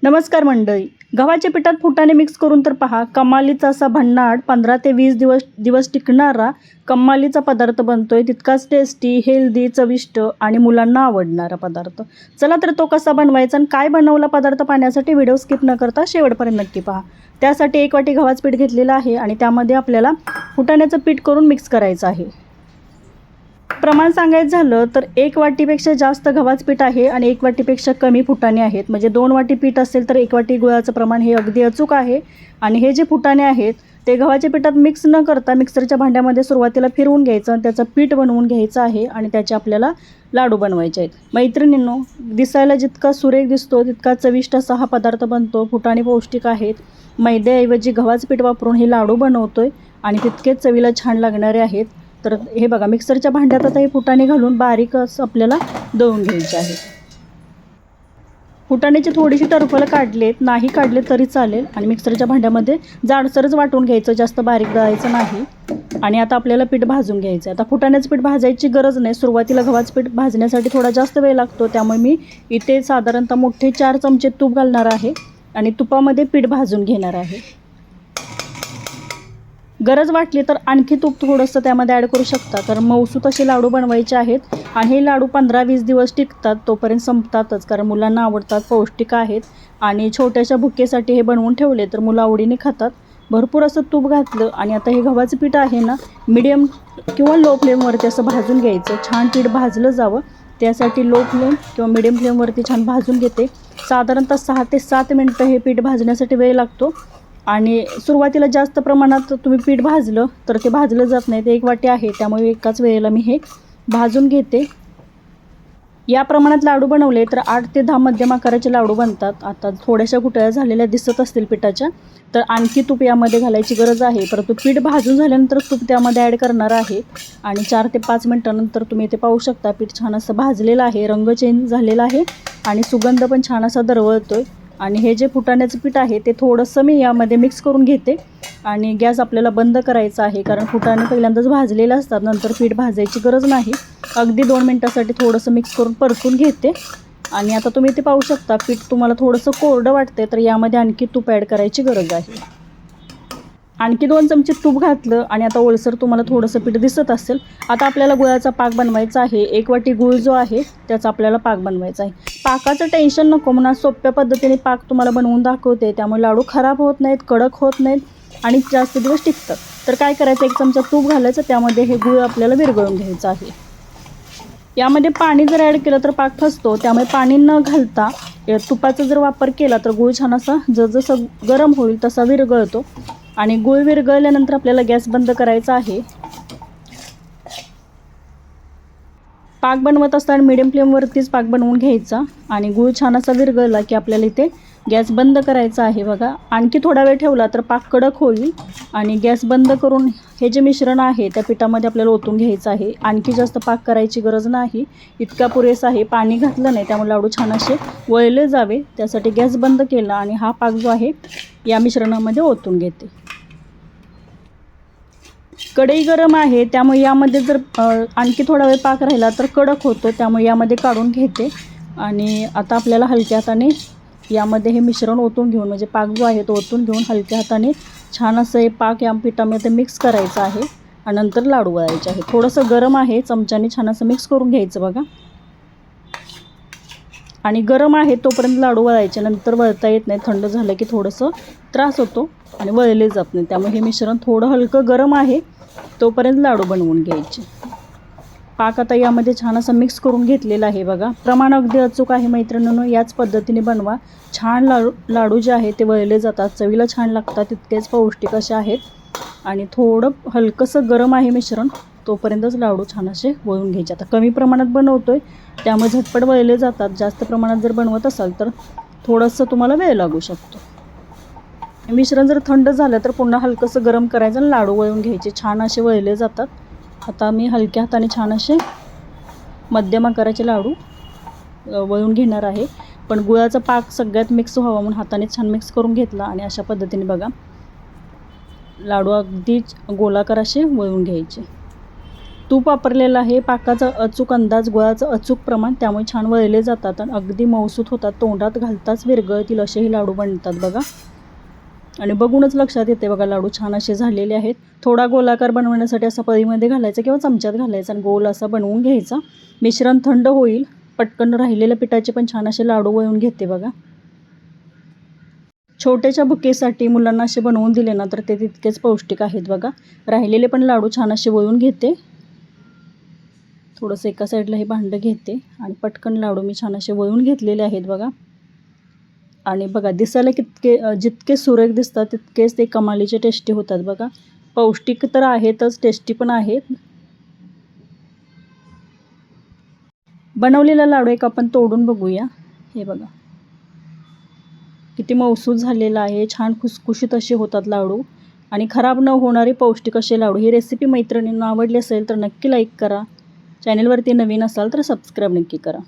नमस्कार मंडळी. गव्हाच्या पिठात फुटाणे मिक्स करून तर पहा, कमालीचा असा भन्नाट 15 ते 20 दिवस टिकणारा कमालीचा पदार्थ बनतोय. तितकाच टेस्टी, हेल्दी, चविष्ट आणि मुलांना आवडणारा पदार्थ. चला तर तो कसा बनवायचा आणि काय बनवला पदार्थ पाहण्यासाठी व्हिडिओ स्किप न करता शेवटपर्यंत नक्की पहा. त्यासाठी 1 वाटी गव्हाचं पीठ घेतलेलं आहे आणि त्यामध्ये आपल्याला फुटाण्याचं पीठ करून मिक्स करायचं आहे. प्रमाण सांगायचं झालं तर 1 वाटीपेक्षा जास्त गव्हाचं पीठ आहे आणि 1 वाटीपेक्षा कमी फुटाणे आहेत. म्हणजे 2 वाटी पीठ असेल तर 1 वाटी गुळाचं प्रमाण हे अगदी अचूक आहे. आणि हे जे फुटाणे आहेत ते गव्हाच्या पिठात मिक्स न करता मिक्सरच्या भांड्यामध्ये सुरुवातीला फिरवून घ्यायचं आणि त्याचं पीठ बनवून घ्यायचं आहे आणि त्याचे आपल्याला लाडू बनवायचे आहेत. मैत्रिणींनो, दिसायला जितका सुरेख दिसतो तितका चविष्ट असा हा पदार्थ बनतो. फुटाणे पौष्टिक आहेत. मैद्याऐवजी गव्हाचं पीठ वापरून हे लाडू बनवतोय आणि तितकेच चवीला छान लागणारे आहेत. तर हे बघा, मिक्सरच्या भांड्यात आता हे फुटाणे घालून बारीक असं आपल्याला दळून घ्यायचे आहे. फुटाण्याची थोडीशी टरफलं काढलेत, नाही काढले तरी चालेल आणि मिक्सरच्या भांड्यामध्ये जाडसरच वाटून घ्यायचं, जास्त बारीक दळायचं नाही. आणि आता आपल्याला पीठ भाजून घ्यायचं आहे. आता फुटाण्याचं पीठ भाजायची गरज नाही. सुरुवातीला गव्हाचं पीठ भाजण्यासाठी थोडा जास्त वेळ लागतो, त्यामुळे मी इथे साधारणतः मोठे 4 चमचे तूप घालणार आहे आणि तुपामध्ये पीठ भाजून घेणार आहे. गरज वाटली तर आणखी तूप थोडंसं त्यामध्ये ॲड करू शकता, कारण मऊसूत असे लाडू बनवायचे आहेत आणि हे लाडू 15-20 दिवस टिकतात, तोपर्यंत संपतातच. कारण मुलांना आवडतात, पौष्टिक आहेत आणि छोट्याशा भुकेसाठी हे बनवून ठेवले तर मुलं आवडीने खातात. भरपूर असं तूप घातलं आणि आता हे गव्हाचं पीठ आहे ना, मीडियम किंवा लो फ्लेमवरती असं भाजून घ्यायचं. छान पीठ भाजलं जावं त्यासाठी लो फ्लेम किंवा मीडियम फ्लेमवरती छान भाजून घेते. साधारणतः 6 ते 7 मिनटं हे पीठ भाजण्यासाठी वेळ लागतो. आणि सुरुवातीला जास्त प्रमाणात तुम्ही पीठ भाजलं तर ते भाजलं जात नाही. ते 1 वाटी आहे, त्यामुळे एकाच वेळेला मी हे भाजून घेते. या प्रमाणात लाडू बनवले तर 8 ते 10 मध्यम आकाराचे लाडू बनतात. आता थोड्याशा गुठळ्या झालेल्या दिसत असतील पिठाच्या, तर आणखी तूप यामध्ये घालायची गरज आहे. परंतु पीठ भाजून झाल्यानंतर तूप त्यामध्ये ॲड करणार आहे आणि 4 ते 5 मिनटानंतर तुम्ही इथे पाहू शकता पीठ छान असं भाजलेलं आहे, रंग चेंज झालेला आहे आणि सुगंध पण छान असा दरवळतोय. आणि हे जे फुटाण्याचं पीठ आहे ते थोडंसं मी यामध्ये मिक्स करून घेते आणि गॅस आपल्याला बंद करायचा आहे, कारण फुटाणे पहिल्यांदाच भाजलेले असतात, नंतर पीठ भाजायची गरज नाही. अगदी 2 मिनटासाठी थोडंसं मिक्स करून परतून घेते. आणि आता तुम्ही इथे पाहू शकता पीठ तुम्हाला थोडंसं कोरडं वाटते तर यामध्ये आणखी तूप ॲड करायची गरज आहे. आणखी 2 चमचे तूप घातलं आणि आता ओलसर तुम्हाला थोडंसं पीठ दिसत असेल. आता आपल्याला गुळाचा पाक बनवायचा आहे. 1 वाटी गूळ जो आहे त्याचा आपल्याला पाक बनवायचा आहे. पाकाचं टेन्शन नको म्हणून सोप्या पद्धतीने पाक तुम्हाला बनवून दाखवते, त्यामुळे लाडू खराब होत नाहीत, कडक होत नाहीत आणि जास्त दिवस टिकतात. तर काय करायचं, 1 चमचा तूप घालायचं, त्यामध्ये हे गूळ आपल्याला विरघळून घ्यायचं आहे. यामध्ये पाणी जर ॲड केलं तर पाक फसतो, त्यामुळे पाणी न घालता तुपाचा जर वापर केला तर गूळ छान असा जसं गरम होईल तसा विरघळतो. आणि गूळ विरघळल्यानंतर आपल्याला गॅस बंद करायचा आहे. पाक बनवत असताना मीडियम फ्लेमवरतीच पाक बनवून घ्यायचा आणि गूळ छान असा विरघळला की आपल्याला इथे गॅस बंद करायचा आहे. बघा, आणखी थोडा वेळ ठेवला तर पाक कडक होईल आणि गॅस बंद करून हे जे मिश्रण आहे त्या पिठामध्ये आपल्याला ओतून घ्यायचं आहे. आणखी जास्त पाक करायची गरज नाही, इतका पुरेसा आहे. पाणी घातलं नाही त्यामुळे लाडू छान असे वळले जावे, त्यासाठी गॅस बंद केला आणि हा पाक जो आहे या मिश्रणामध्ये ओतून घेते. कढई गरम आहे, त्यामुळे यामध्ये जर आणखी थोडा वेळ पाक राहिला तर कडक होतो, त्यामुळे यामध्ये काढून घेते. आणि आता आपल्याला हलक्या हाताने यामध्ये हे मिश्रण ओतून घेऊन, म्हणजे पाक जो आहे तो ओतून घेऊन हलक्या हाताने छान असं हे पाक या पिठामध्ये मिक्स करायचं आहे आणि नंतर लाडू वळायचे आहे. थोडंसं गरम आहे, चमच्याने छान असं मिक्स करून घ्यायचं बघा. आणि गरम आहे तोपर्यंत लाडू वळायचे, नंतर वळता येत नाही. थंड झालं की थोडंसं त्रास होतो आणि वळले जात नाही, त्यामुळे हे मिश्रण थोडं हलकं गरम आहे तोपर्यंत लाडू बनवून घ्यायचे. पाक आता यामध्ये छान असं मिक्स करून घेतलेलं आहे. बघा, प्रमाण अगदी अचूक आहे मैत्रिणींनो. याच पद्धतीने बनवा. छान लाडू जे आहे ते वळले जातात, चवीला छान लागतात, तितकेच पौष्टिक असे आहेत. आणि थोडं हलकंसं गरम आहे मिश्रण, तोपर्यंतच लाडू छान असे वळून घ्यायचे. आता कमी प्रमाणात बनवतोय त्यामुळे झटपट वळले जातात. जास्त प्रमाणात जर बनवत असाल तर थोडंसं तुम्हाला वेळ लागू शकतो. मिश्रण जर थंड झालं तर पुन्हा हलकंसं गरम करायचं आणि लाडू वळून घ्यायचे. छान असे वळले जातात. आता मी हलक्या हाताने छान असे मध्यम आकाराचे लाडू वळून घेणार आहे. पण गुळाचा पाक सगळ्यात मिक्स व्हावा म्हणून हाताने छान मिक्स करून घेतला आणि अशा पद्धतीने बघा लाडू अगदी गोलाकार असे वळून घ्यायचे. तूप वापरलेलं आहे, पाकाचा अचूक अंदाज, गुळाचं अचूक प्रमाण, त्यामुळे छान वळले जातात आणि अगदी मऊसूत होतात. तोंडात घालताच विरघळतील असेही लाडू बनतात बघा. आणि बघूनच लक्षात येते बघा, लाडू छान असे झालेले आहेत. थोडा गोलाकार बनवण्यासाठी असा पळीमध्ये घालायचा किंवा चमच्यात घालायचा आणि गोल असा बनवून घ्यायचा. मिश्रण थंड होईल, पटकन राहिलेल्या पिठाचे पण छान असे लाडू वळून घेते बघा. छोट्याच्या बुकेसाठी मुलांना असे बनवून दिले ना तर ते तितकेच पौष्टिक आहेत बघा. राहिलेले पण लाडू छान असे वळून घेते. थोडंसं एका साईडला हे भांडं घेते आणि पटकन लाडू मी छान असे वळून घेतलेले आहेत बघा. आणि बघा दिसायला जितके सुरेख दिसतात तितकेच ते कमालीचे टेस्टी होतात बघा. पौष्टिक तर आहेतच, टेस्टी पण आहेत. बनवलेला लाडू एक आपण तोडून बघूया. हे बघा किती मऊसूत झालेला आहे, छान खुसखुशीत असे होतात लाडू आणि खराब न होणारे पौष्टिक असे लाडू. ही रेसिपी मैत्रिणींना आवडली असेल तर नक्की लाईक करा. चॅनलवरती नवीन असाल तर सबस्क्राईब नक्की करा.